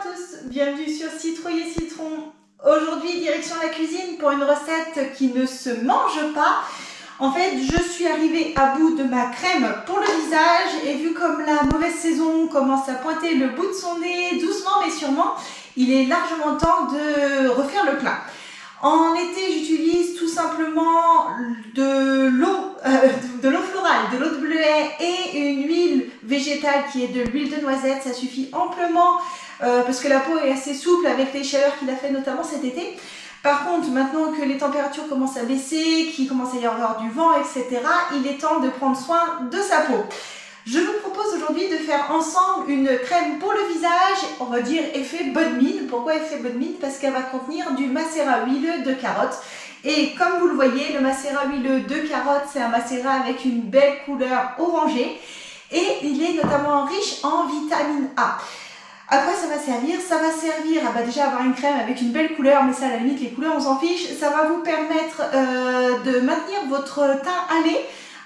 tous, bienvenue sur Citrouille et Citron. Aujourd'hui, direction la cuisine pour une recette qui ne se mange pas. En fait, je suis arrivée à bout de ma crème pour le visage et vu comme la mauvaise saison commence à pointer le bout de son nez, doucement mais sûrement, il est largement temps de refaire le plat. En été, j'utilise tout simplement de l'eau florale, de l'eau de bleuet et une huile végétale qui est de l'huile de noisette. Ça suffit amplement parce que la peau est assez souple avec les chaleurs qu'il a fait notamment cet été. Par contre, maintenant que les températures commencent à baisser, qu'il commence à y avoir du vent, etc., il est temps de prendre soin de sa peau. Je vous propose aujourd'hui de faire ensemble une crème pour le visage, on va dire effet bonne mine. Pourquoi effet bonne mine? Parce qu'elle va contenir du macérat huileux de carotte. Et comme vous le voyez, le macérat huileux de carotte, c'est un macérat avec une belle couleur orangée. Et il est notamment riche en vitamine A. À quoi ça va servir? Ça va servir à déjà avoir une crème avec une belle couleur, mais ça à la limite les couleurs on s'en fiche. Ça va vous permettre de maintenir votre teint hâlé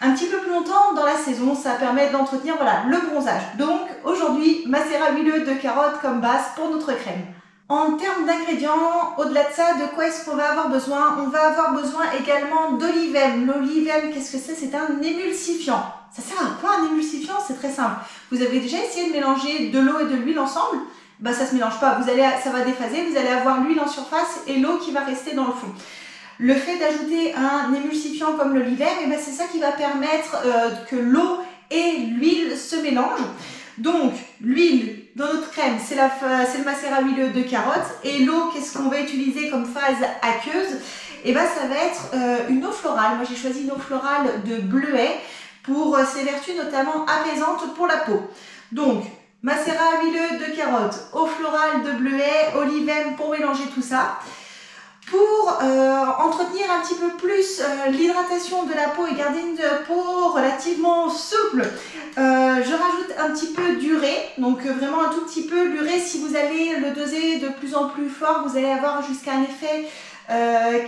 un petit peu plus longtemps dans la saison. Ça permet d'entretenir le bronzage. Donc aujourd'hui, macérat huileux de carotte comme base pour notre crème. En termes d'ingrédients, au-delà de ça, de quoi est-ce qu'on va avoir besoin? On va avoir besoin également d'olivem. L'olivem, qu'est-ce que c'est? C'est un émulsifiant. Ça sert à quoi un émulsifiant? C'est très simple. Vous avez déjà essayé de mélanger de l'eau et de l'huile ensemble? Ça ne se mélange pas. Ça va déphaser. Vous allez avoir l'huile en surface et l'eau qui va rester dans le fond. Le fait d'ajouter un émulsifiant comme l'olivem, c'est ça qui va permettre que l'eau et l'huile se mélangent. Donc, l'huile dans notre crème, c'est le macérat huileux de carotte. Et l'eau, qu'est-ce qu'on va utiliser comme phase aqueuse? Ça va être une eau florale. Moi, j'ai choisi une eau florale de bleuet pour ses vertus notamment apaisantes pour la peau. Donc, macérat huileux de carotte, eau florale de bleuet, olivem pour mélanger tout ça. Pour entretenir un petit peu plus l'hydratation de la peau et garder une peau relativement souple, je rajoute un petit peu d'urée, donc vraiment un tout petit peu. L'urée, si vous allez le doser de plus en plus fort, vous allez avoir jusqu'à un effet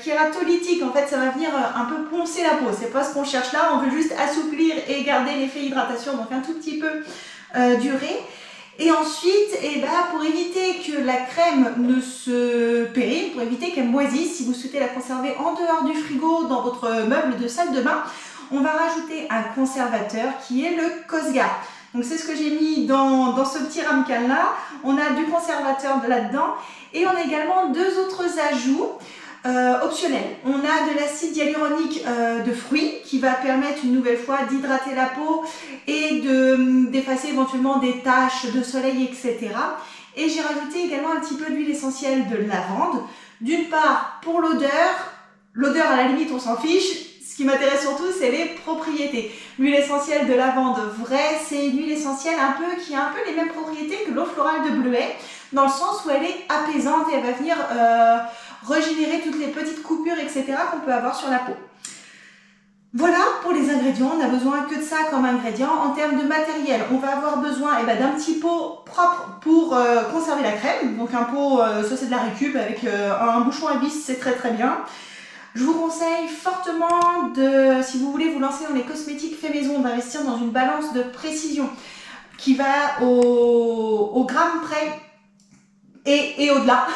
kératolytique. En fait, ça va venir un peu poncer la peau. C'est pas ce qu'on cherche là, on veut juste assouplir et garder l'effet hydratation, donc un tout petit peu d'urée. Et ensuite, pour éviter que la crème ne se périme, pour éviter qu'elle moisisse, si vous souhaitez la conserver en dehors du frigo, dans votre meuble de salle de bain, on va rajouter un conservateur qui est le Cosgar. Donc c'est ce que j'ai mis dans ce petit ramequin là. On a du conservateur là-dedans et on a également deux autres ajouts optionnels. On a de l'acide hyaluronique de fruits qui va permettre une nouvelle fois d'hydrater la peau et d'effacer éventuellement des taches de soleil, etc. Et j'ai rajouté également un petit peu d'huile essentielle de lavande. D'une part pour l'odeur à la limite on s'en fiche. Ce qui m'intéresse surtout, c'est les propriétés. L'huile essentielle de lavande vraie, c'est une huile essentielle qui a un peu les mêmes propriétés que l'eau florale de bleuet, dans le sens où elle est apaisante et elle va venir régénérer toutes les petites coupures, etc. qu'on peut avoir sur la peau. Voilà pour les ingrédients, on n'a besoin que de ça comme ingrédient. En termes de matériel, on va avoir besoin d'un petit pot propre pour conserver la crème. Donc un pot, ça c'est de la récup avec un bouchon à vis, c'est très très bien. Je vous conseille fortement si vous voulez vous lancer dans les cosmétiques fait maison, d'investir dans une balance de précision qui va au gramme près et au-delà.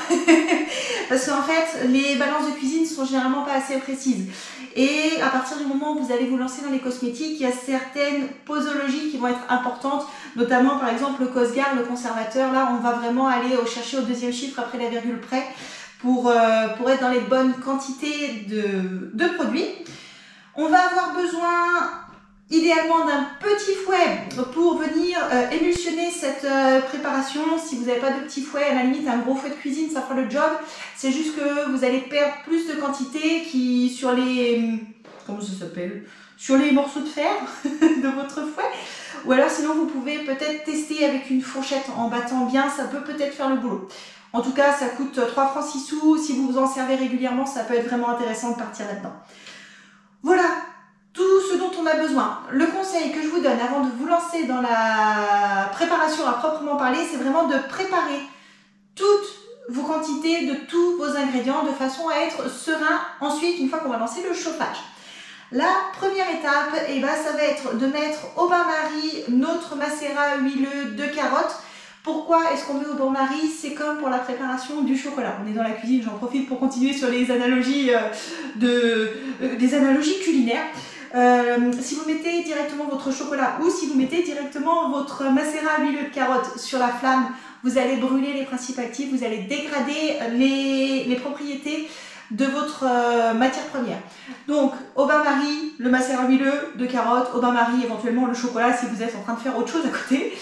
Parce qu'en fait, les balances de cuisine sont généralement pas assez précises. Et à partir du moment où vous allez vous lancer dans les cosmétiques, il y a certaines posologies qui vont être importantes, notamment par exemple le Cosgar, le conservateur. Là, on va vraiment aller chercher au deuxième chiffre après la virgule près pour être dans les bonnes quantités de produits. On va avoir besoin idéalement d'un petit fouet pour venir émulsionner cette préparation. Si vous n'avez pas de petit fouet, à la limite un gros fouet de cuisine ça fera le job. C'est juste que vous allez perdre plus de quantité sur les sur les morceaux de fer de votre fouet. Ou alors sinon vous pouvez peut-être tester avec une fourchette en battant bien, ça peut peut-être faire le boulot. En tout cas, ça coûte 3 francs 6 sous. Si vous vous en servez régulièrement, ça peut être vraiment intéressant de partir là-dedans. Voilà tout ce dont on a besoin. Le conseil que je vous donne avant de vous lancer dans la préparation à proprement parler, c'est vraiment de préparer toutes vos quantités de tous vos ingrédients de façon à être serein ensuite, une fois qu'on va lancer le chauffage. La première étape, ça va être de mettre au bain-marie notre macérat huileux de carotte Pourquoi est-ce qu'on met au bain-marie? C'est comme pour la préparation du chocolat. On est dans la cuisine, j'en profite pour continuer sur les analogies, des analogies culinaires. Si vous mettez directement votre chocolat ou si vous mettez directement votre macérat à huile de carotte sur la flamme, vous allez brûler les principes actifs, vous allez dégrader les propriétés de votre matière première. Donc au bain-marie, le macérat huileux de carotte, au bain-marie éventuellement le chocolat si vous êtes en train de faire autre chose à côté.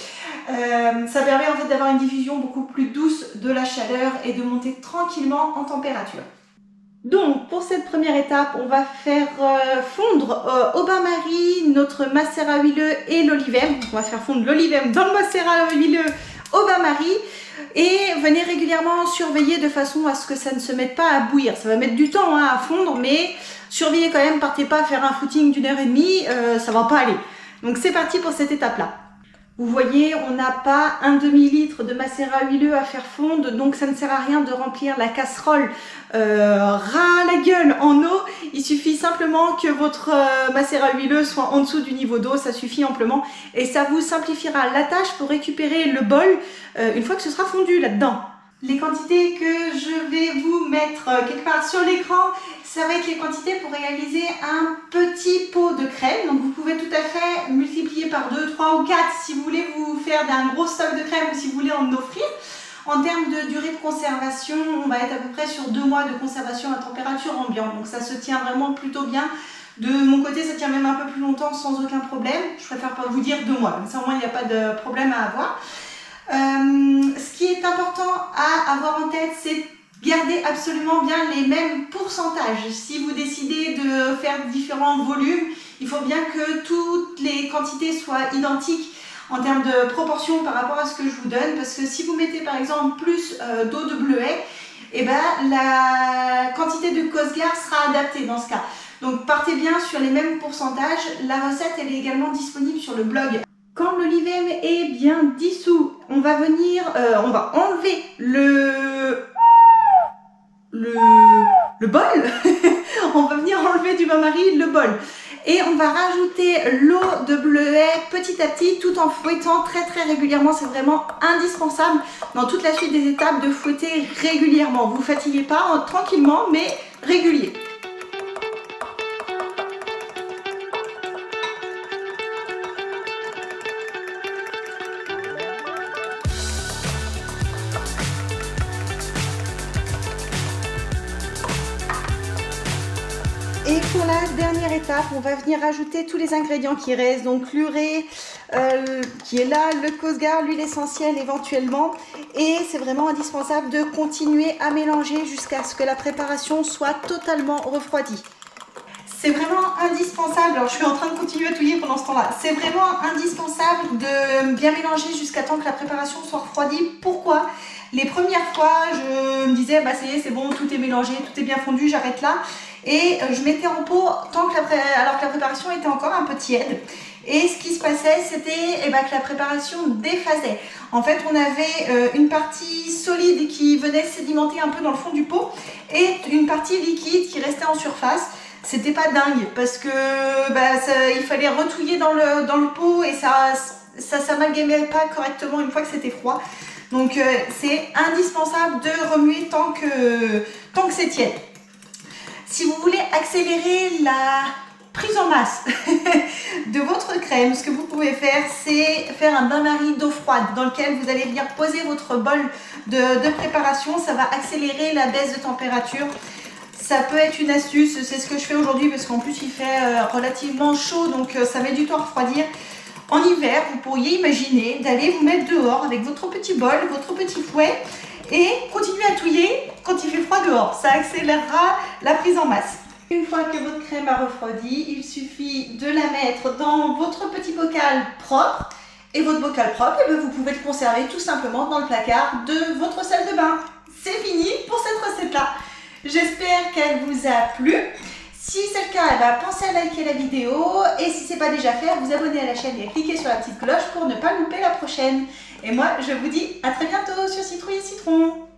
Ça permet en fait d'avoir une diffusion beaucoup plus douce de la chaleur et de monter tranquillement en température. Donc pour cette première étape, on va faire fondre au bain-marie notre macérat huileux et l'olivem. On va faire fondre l'olivem dans le macérat huileux au bain-marie et venez régulièrement surveiller de façon à ce que ça ne se mette pas à bouillir. Ça va mettre du temps à fondre, mais surveillez quand même, partez pas faire un footing d'1h30, ça va pas aller. Donc c'est parti pour cette étape-là. Vous voyez, on n'a pas un demi-litre de macérat huileux à faire fondre, donc ça ne sert à rien de remplir la casserole ras la gueule en eau. Il suffit simplement que votre macérat huileux soit en dessous du niveau d'eau, ça suffit amplement. Et ça vous simplifiera la tâche pour récupérer le bol une fois que ce sera fondu là-dedans. Les quantités que je vais vous mettre quelque part sur l'écran, ça va être les quantités pour réaliser un petit pot de crème. Donc vous pouvez tout à fait multiplier par 2, 3 ou 4 si vous voulez vous faire d'un gros stock de crème ou si vous voulez en offrir. En termes de durée de conservation, on va être à peu près sur 2 mois de conservation à température ambiante. Donc ça se tient vraiment plutôt bien. De mon côté, ça tient même un peu plus longtemps sans aucun problème. Je préfère pas vous dire 2 mois, comme ça au moins il n'y a pas de problème à avoir. Ce qui est important à avoir en tête, c'est garder absolument bien les mêmes pourcentages. Si vous décidez de faire différents volumes, il faut bien que toutes les quantités soient identiques en termes de proportion par rapport à ce que je vous donne, parce que si vous mettez par exemple plus d'eau de bleuet, eh ben, la quantité de Cosgar sera adaptée dans ce cas. Donc partez bien sur les mêmes pourcentages. La recette elle est également disponible sur le blog. Quand l'olivem est bien dissous, on va venir, on va enlever le bol. On va venir enlever du bain-marie le bol. Et on va rajouter l'eau de bleuet petit à petit tout en fouettant très régulièrement. C'est vraiment indispensable dans toute la suite des étapes de fouetter régulièrement. Vous ne fatiguez pas, tranquillement mais régulier. Et pour la dernière étape, on va venir ajouter tous les ingrédients qui restent, donc l'urée qui est là, le Cosgar, l'huile essentielle éventuellement. Et c'est vraiment indispensable de continuer à mélanger jusqu'à ce que la préparation soit totalement refroidie. C'est vraiment indispensable, alors je suis en train de continuer à touiller pendant ce temps-là, c'est vraiment indispensable de bien mélanger jusqu'à temps que la préparation soit refroidie. Pourquoi? Les premières fois, je me disais, bah ça y est, c'est bon, tout est mélangé, tout est bien fondu, j'arrête là. Et je mettais en pot tant que alors que la préparation était encore un peu tiède. Et ce qui se passait, c'était que la préparation déphasait. En fait, on avait une partie solide qui venait sédimenter un peu dans le fond du pot et une partie liquide qui restait en surface. C'était pas dingue parce que il fallait retouiller dans le pot et ça s'amalgamait pas correctement une fois que c'était froid. Donc c'est indispensable de remuer tant que c'est tiède. Si vous voulez accélérer la prise en masse de votre crème, ce que vous pouvez faire, c'est faire un bain-marie d'eau froide dans lequel vous allez venir poser votre bol de préparation. Ça va accélérer la baisse de température. Ça peut être une astuce, c'est ce que je fais aujourd'hui parce qu'en plus il fait relativement chaud, donc ça met du temps à refroidir. En hiver, vous pourriez imaginer d'aller vous mettre dehors avec votre petit bol, votre petit fouet et continuer à touiller quand il fait froid dehors. Ça accélérera la prise en masse. Une fois que votre crème a refroidi, il suffit de la mettre dans votre petit bocal propre. Et votre bocal propre, vous pouvez le conserver tout simplement dans le placard de votre salle de bain. C'est fini pour cette recette-là. J'espère qu'elle vous a plu. Si c'est le cas, pensez à liker la vidéo et si ce n'est pas déjà fait, à vous abonner à la chaîne et à cliquer sur la petite cloche pour ne pas louper la prochaine. Et moi, je vous dis à très bientôt sur Citrouille et Citron.